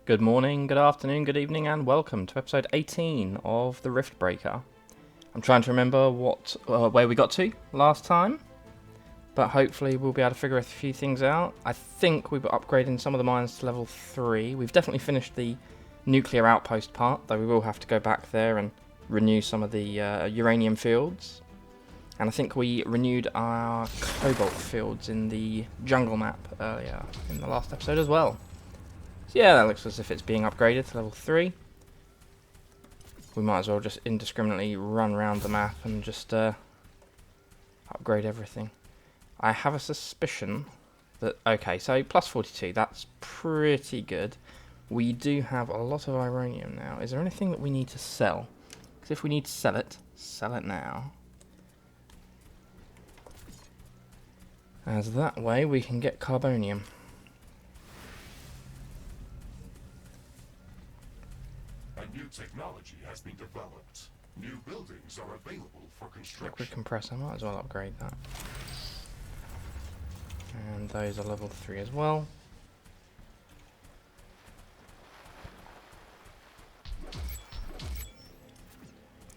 Good morning, good afternoon, good evening, and welcome to episode 18 of the Riftbreaker. I'm trying to remember where we got to last time, but hopefully we'll be able to figure a few things out. I think we were upgrading some of the mines to level 3. We've definitely finished the nuclear outpost part, though we will have to go back there and renew some of the uranium fields. And I think we renewed our cobalt fields in the jungle map earlier in the last episode as well. So yeah, that looks as if it's being upgraded to level 3. We might as well just indiscriminately run around the map and just upgrade everything. I have a suspicion that... Okay, so plus 42, that's pretty good. We do have a lot of uranium now. Is there anything that we need to sell? Because if we need to sell it now. As that way we can get carbonium. New technology has been developed. New buildings are available for construction. Liquid compressor, might as well upgrade that. And those are level 3 as well.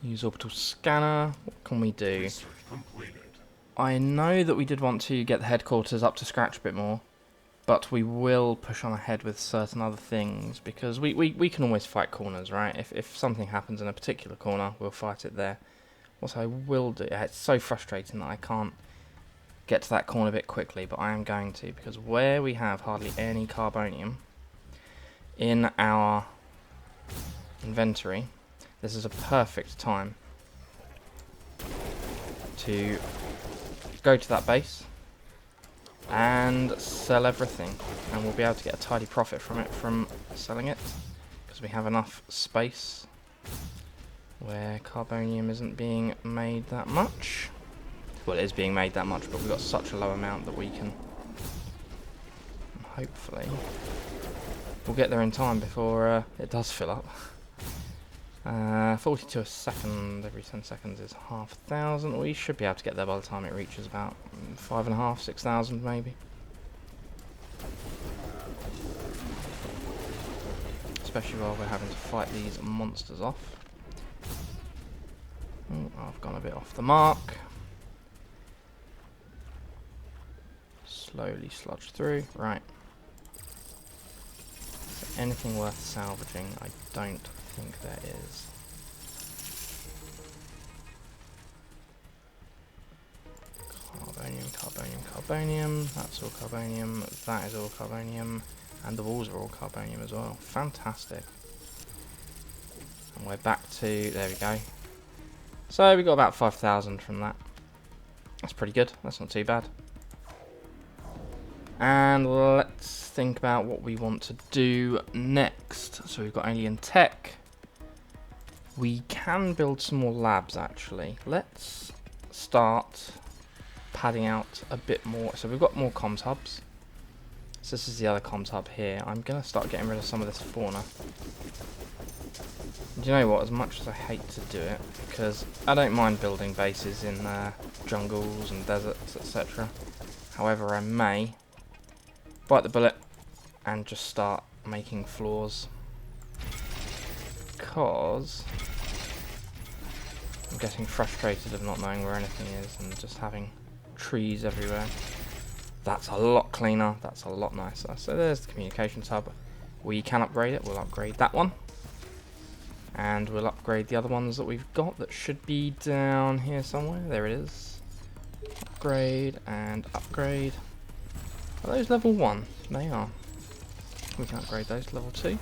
Use orbital scanner. What can we do? Research completed. I know that we did want to get the headquarters up to scratch a bit more, but we will push on ahead with certain other things, because we can always fight corners, right? If something happens in a particular corner, we'll fight it there. What I will do... It's so frustrating that I can't get to that corner a bit quickly, but I am going to, because where we have hardly any carbonium in our inventory, this is a perfect time to go to that base and sell everything, and we'll be able to get a tidy profit from it from selling it, because we have enough space where carbonium isn't being made that much. Well, it is being made that much, but we've got such a low amount that we can hopefully we'll get there in time before it does fill up. 42 a second every 10 seconds is 5,000. We should be able to get there by the time it reaches about 5,500, 6,000 maybe. Especially while we're having to fight these monsters off. Oh, I've gone a bit off the mark. Slowly sludge through. Right. Is there anything worth salvaging? I don't think there is. Carbonium. That's all carbonium. That is all carbonium. And the walls are all carbonium as well. Fantastic. And we're back to... There we go. So we got about 5,000 from that. That's pretty good. That's not too bad. And let's think about what we want to do next. So we've got alien tech. We can build some more labs, actually. Let's start padding out a bit more. So we've got more comms hubs. So this is the other comms hub here. I'm going to start getting rid of some of this fauna. Do you know what? As much as I hate to do it, because I don't mind building bases in jungles and deserts, etc. However, I may bite the bullet and just start making floors, because I'm getting frustrated of not knowing where anything is and just having trees everywhere. That's a lot cleaner, that's a lot nicer. So there's the communications hub. We can upgrade it. We'll upgrade that one, and we'll upgrade the other ones that we've got that should be down here somewhere. There it is. Upgrade and upgrade. Are those level 1? They are. We can upgrade those to level 2.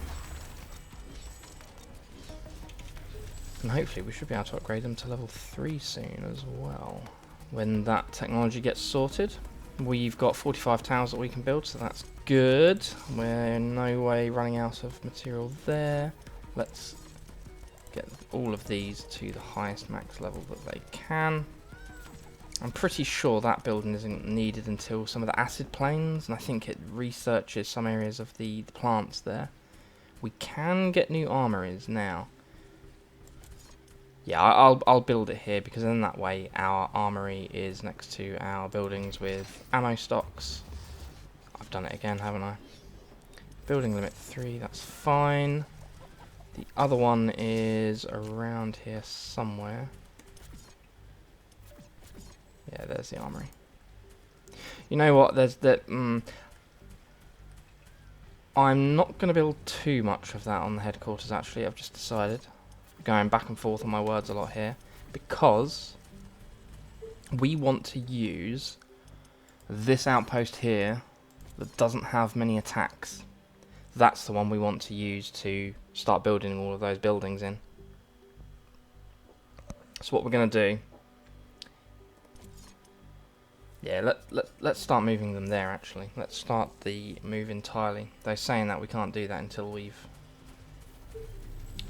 And hopefully we should be able to upgrade them to level 3 soon as well, when that technology gets sorted. We've got 45 towers that we can build, so that's good. We're in no way running out of material there. Let's get all of these to the highest max level that they can. I'm pretty sure that building isn't needed until some of the acid plains, and I think it researches some areas of the plants there. We can get new armories now. Yeah, I'll build it here, because then that way our armory is next to our buildings with ammo stocks. I've done it again, haven't I? Building limit 3, that's fine. The other one is around here somewhere. Yeah, there's the armory. You know what? There's that. I'm not going to build too much of that on the headquarters. Actually, I've just decided, going back and forth on my words a lot here, because we want to use this outpost here that doesn't have many attacks. That's the one we want to use to start building all of those buildings in. So what we're going to do, yeah, let's start moving them there. Actually, let's start the move entirely. They're saying that we can't do that until we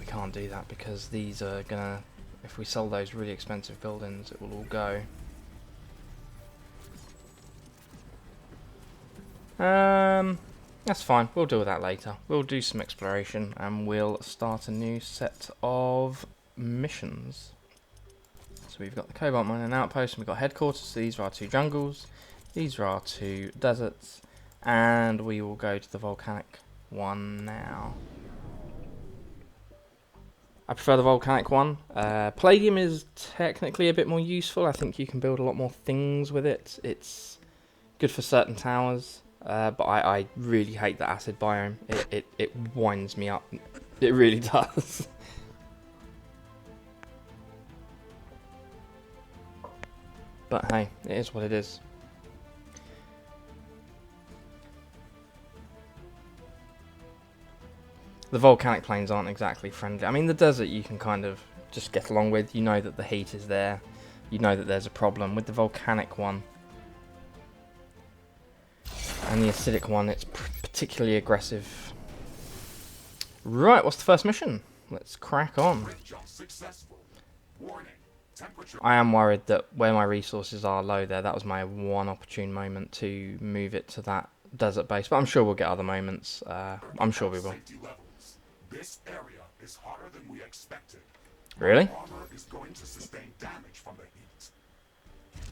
can't do that because these are gonna, if we sell those really expensive buildings, it will all go. That's fine. We'll deal with that later. We'll do some exploration and we'll start a new set of missions. So we've got the Cobalt Mining Outpost and we've got headquarters. So these are our 2 jungles. These are our 2 deserts. And we will go to the volcanic one now. I prefer the volcanic one. Palladium is technically a bit more useful. I think you can build a lot more things with it. It's good for certain towers. But I really hate the acid biome. It winds me up. It really does. But hey, it is what it is. The volcanic plains aren't exactly friendly. I mean, the desert you can kind of just get along with. You know that the heat is there. You know that there's a problem. With the volcanic one and the acidic one, it's particularly aggressive. Right, what's the first mission? Let's crack on. I am worried that where my resources are low there, that was my one opportune moment to move it to that desert base. But I'm sure we'll get other moments. I'm sure we will. This area is hotter than we expected. Really? Armor is going to sustain damage from the heat.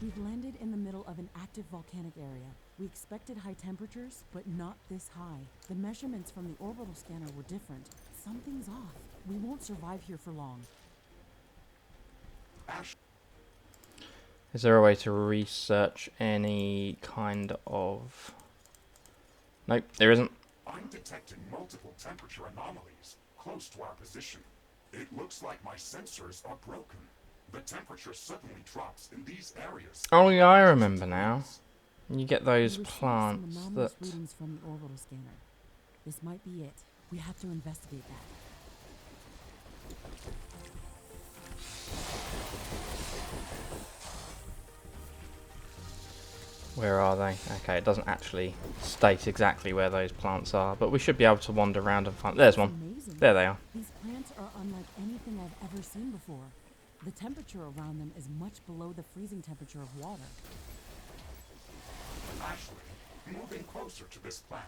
We've landed in the middle of an active volcanic area. We expected high temperatures, but not this high. The measurements from the orbital scanner were different. Something's off. We won't survive here for long. Is there a way to research any kind of... Nope, there isn't. I'm detecting multiple temperature anomalies close to our position. It looks like my sensors are broken. The temperature suddenly drops in these areas. Oh yeah, I remember now. You get those We received plants some that... anomalous readings from the orbital scanner. This might be it. We have to investigate that. Where are they? Okay, it doesn't actually state exactly where those plants are, but we should be able to wander around and find... There's one. Amazing. There they are. These plants are unlike anything I've ever seen before. The temperature around them is much below the freezing temperature of water. Ashley, moving closer to this plant,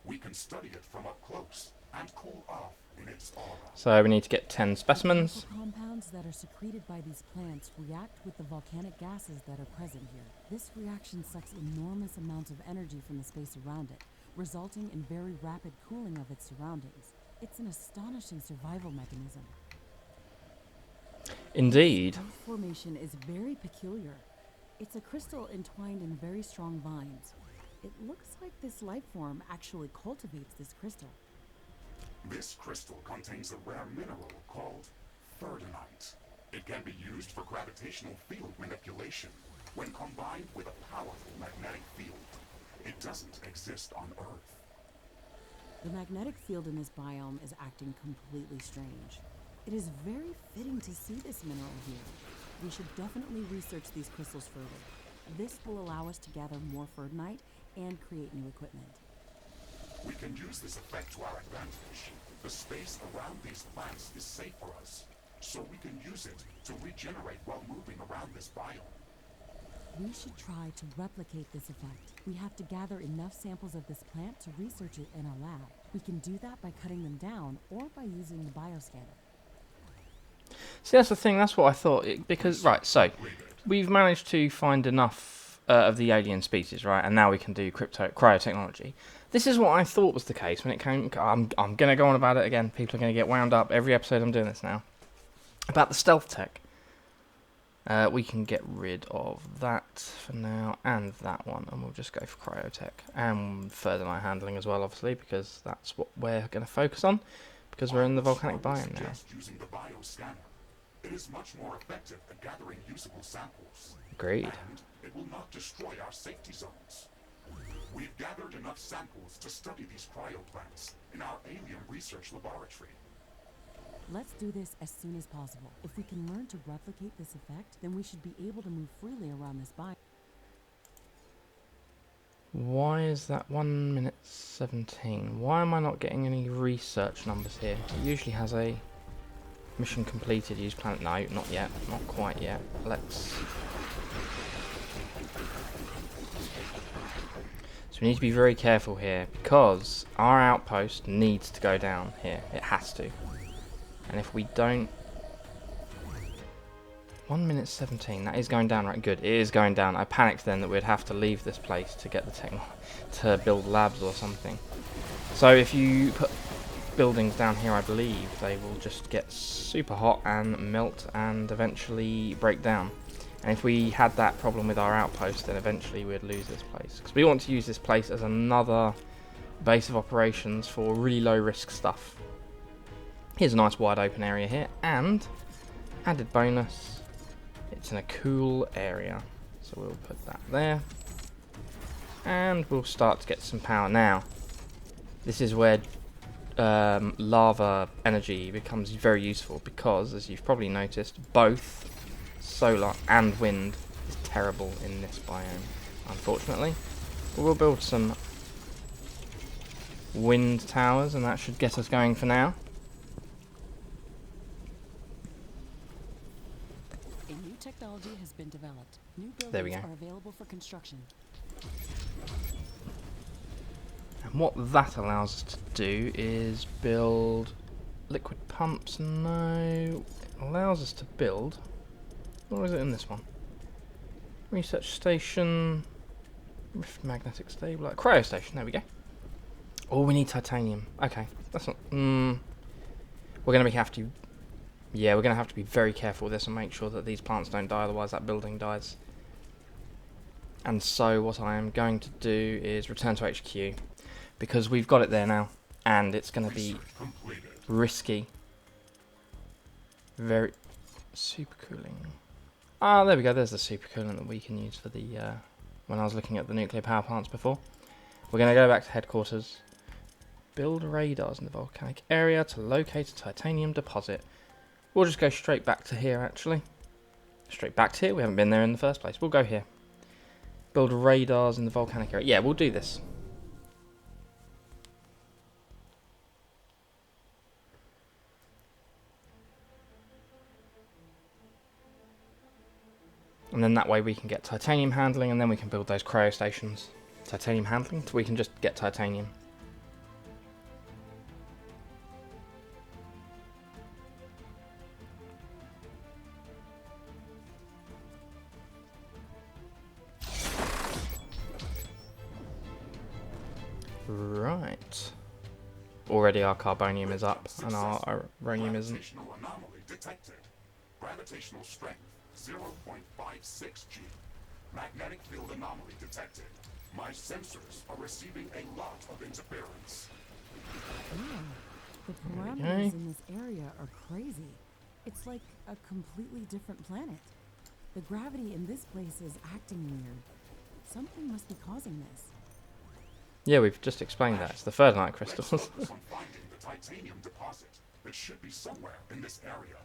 we can study it from up close and cool off in its aura. So we need to get 10 specimens. Chemical compounds that are secreted by these plants react with the volcanic gases that are present here. This reaction sucks enormous amounts of energy from the space around it, resulting in very rapid cooling of its surroundings. It's an astonishing survival mechanism. Indeed. This formation is very peculiar. It's a crystal entwined in very strong vines. It looks like this life form actually cultivates this crystal. This crystal contains a rare mineral called thirdonite. It can be used for gravitational field manipulation when combined with a powerful magnetic field. It doesn't exist on Earth. The magnetic field in this biome is acting completely strange. It is very fitting to see this mineral here. We should definitely research these crystals further. This will allow us to gather more thirdonite and create new equipment. We can use this effect to our advantage. The space around these plants is safe for us, so we can use it to regenerate while moving around this biome. We should try to replicate this effect. We have to gather enough samples of this plant to research it in our lab. We can do that by cutting them down or by using the bioscanner. See, that's the thing, that's what I thought. Because, right, so, we've managed to find enough of the alien species, right? And now we can do cryotechnology. This is what I thought was the case when it came. I'm gonna go on about it again. People are gonna get wound up every episode. I'm doing this now about the stealth tech. We can get rid of that for now and that one, and we'll just go for cryotech and further night handling as well, obviously, because that's what we're going to focus on, because we're in the volcanic biome now. Using the bioscanner. It is much more effective at gathering usable samples. Agreed. And it will not destroy our safety zones. We've gathered enough samples to study these cryoplants in our alien research laboratory. Let's do this as soon as possible. If we can learn to replicate this effect, then we should be able to move freely around this biome. Why is that 1 minute 17? Why am I not getting any research numbers here? It usually has a mission completed, use planet. No, not yet. Not quite yet. Let's... So we need to be very careful here, because our outpost needs to go down here. It has to. And if we don't... 1 minute 17, that is going down, right? Good, it is going down. I panicked then that we'd have to leave this place to get the to build labs or something. So if you put buildings down here, I believe they will just get super hot and melt and eventually break down. And if we had that problem with our outpost, then eventually we'd lose this place. Because we want to use this place as another base of operations for really low risk stuff. Here's a nice wide open area here, and added bonus, it's in a cool area. So we'll put that there. And we'll start to get some power now. This is where lava energy becomes very useful, because, as you've probably noticed, both solar and wind is terrible in this biome, unfortunately. But we'll build some wind towers, and that should get us going for now. A new technology has been developed. New There we buildings go. are available for construction. And what that allows us to do is build liquid pumps. No, it allows us to build... What is it in this one? Research station, rift magnetic stabilizer, cryo station. There we go. Oh, we need titanium. Okay, that's not. We're gonna have to. Yeah, we're gonna have to be very careful with this and make sure that these plants don't die. Otherwise, that building dies. And so, what I am going to do is return to HQ, because we've got it there now, and it's gonna be risky. Very supercooling. Ah, there we go. There's the supercoolant that we can use for the, when I was looking at the nuclear power plants before. We're going to go back to headquarters. Build radars in the volcanic area to locate a titanium deposit. We'll just go straight back to here, actually. Straight back to here? We haven't been there in the first place. We'll go here. Build radars in the volcanic area. Yeah, we'll do this. And then that way we can get titanium handling, and then we can build those cryo stations. Titanium handling? So we can just get titanium. Right. Already our carbonium is up, and our uranium isn't. Gravitational anomaly detected. Gravitational strength 0.56 G. Magnetic field anomaly detected. My sensors are receiving a lot of interference. Wow, the There we parameters go. in this area are crazy. It's like a completely different planet. The gravity in this place is acting weird. Something must be causing this. Yeah, we've just explained that. It's the Ferdinite crystals. Let's focus on finding the titanium deposit that should be somewhere in this area.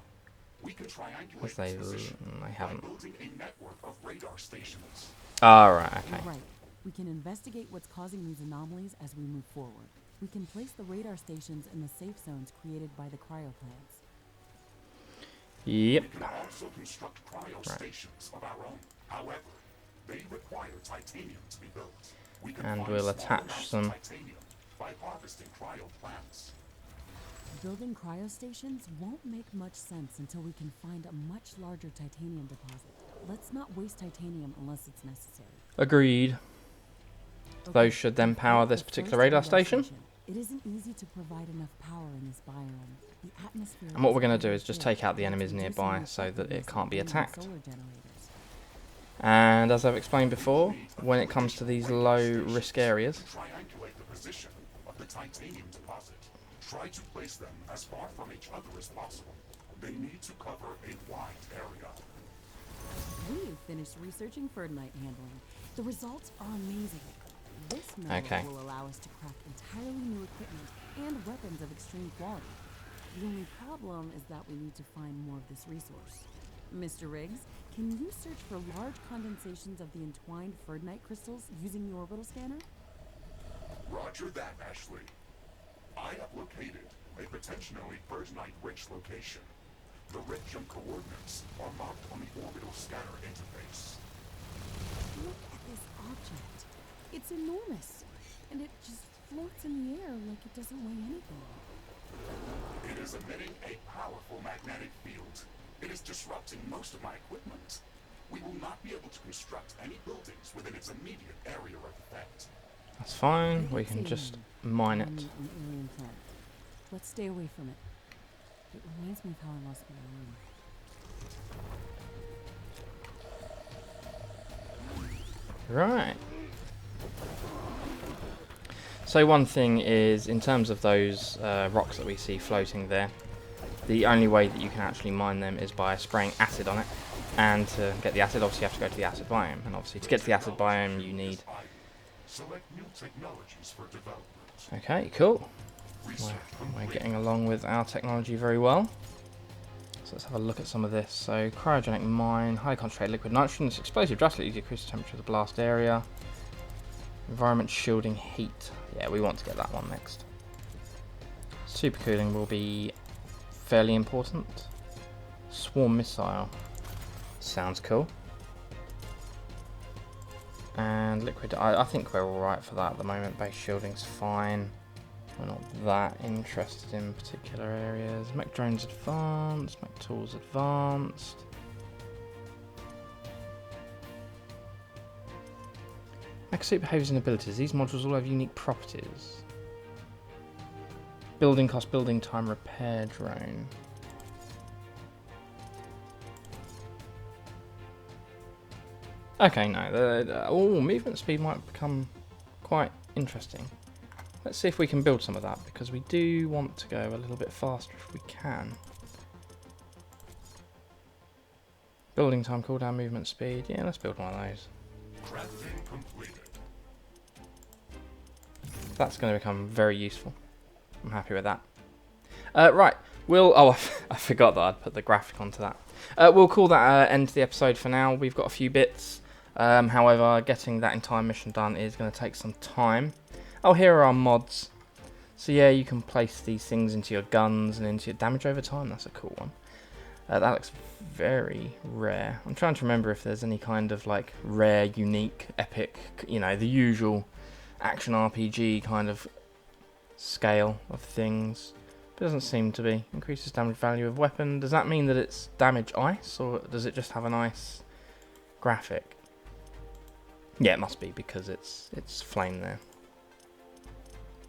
We can triangulate Because its position they by haven't. building a network of radar stations. Alright, okay. You're right. We can investigate what's causing these anomalies as we move forward. We can place the radar stations in the safe zones created by the cryoplants. Yep. We can also construct cryo stations of our own. However, they require titanium to be built. We can And find we'll small attach amounts of some. titanium by harvesting cryo plants. Building cryostations won't make much sense until we can find a much larger titanium deposit. Let's not waste titanium unless it's necessary. Agreed. Okay, Those should then power this the particular first radar station. It isn't easy to provide enough power in this biome. The atmosphere And what we're is going to do very is just thick, take out the and it's enemies reducing nearby the so that it effectiveness can't of be wind and attacked. solar generators. And as I've explained before, when it comes to these low risk areas, Triangulate the position of the titanium deposit. Try to place them as far from each other as possible. They need to cover a wide area. We've finished researching Ferdinite handling. The results are amazing. This method will allow us to craft entirely new equipment and weapons of extreme quality. The only problem is that we need to find more of this resource. Mr. Riggs, can you search for large condensations of the entwined Ferdinite crystals using the orbital scanner? Roger that, Ashley. I have located a potentially Ferdinite-rich location. The Richtbreaker coordinates are marked on the orbital scanner interface. Look at this object. It's enormous, and it just floats in the air like it doesn't weigh anything. It is emitting a powerful magnetic field. It is disrupting most of my equipment. We will not be able to construct any buildings within its immediate area of effect. that's fine. We can just mine it. An alien planet. Let's stay away from it. It reminds me of how I lost my arm. Right. So one thing is, in terms of those rocks that we see floating there, the only way that you can actually mine them is by spraying acid on it. And to get the acid, obviously you have to go to the acid biome. And obviously to get to the acid biome you need... Select new technologies for development. Okay, cool. We're getting along with our technology very well. So let's have a look at some of this. So cryogenic mine, high concentrated liquid nitrogen. This explosive drastically decreases the temperature of the blast area. Environment shielding heat. Yeah, we want to get that one next. Supercooling will be fairly important. Swarm missile. Sounds cool. And liquid, I think we're alright for that at the moment. Base shielding's fine. We're not that interested in particular areas. Mech drones advanced, mech tools advanced. Mech suit behaviours and abilities. These modules all have unique properties. Building cost, building time, repair drone. Okay, no, movement speed might become quite interesting. Let's see if we can build some of that, because we do want to go a little bit faster if we can. Building time, cooldown, movement speed. Yeah, let's build one of those. Crafting completed. That's going to become very useful. I'm happy with that. Right, oh, I forgot that I'd put the graphic onto that. We'll call that end to the episode for now. We've got a few bits. However, getting that entire mission done is going to take some time. Oh, here are our mods. So yeah, you can place these things into your guns and into your damage over time. That's a cool one. That looks very rare. I'm trying to remember if there's any kind of like rare, unique, epic, you know, the usual action RPG kind of scale of things. Doesn't seem to be. Increases damage value of weapon. Does that mean that it's damage ice, or does it just have an ice graphic? Yeah, it must be, because it's flame there.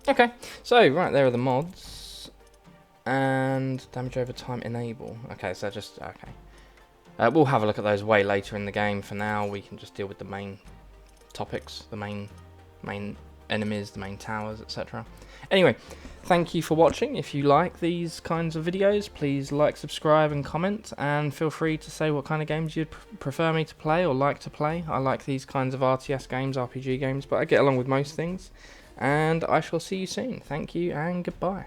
Okay, so right, there are the mods. And damage over time enable. Okay, so just okay. We'll have a look at those way later in the game. For now, we can just deal with the main topics, the main enemies, the main towers, etc. Anyway, thank you for watching. If you like these kinds of videos, please like, subscribe and comment, and feel free to say what kind of games you'd prefer me to play or like to play. I like these kinds of RTS games, RPG games, but I get along with most things, and I shall see you soon. Thank you and goodbye.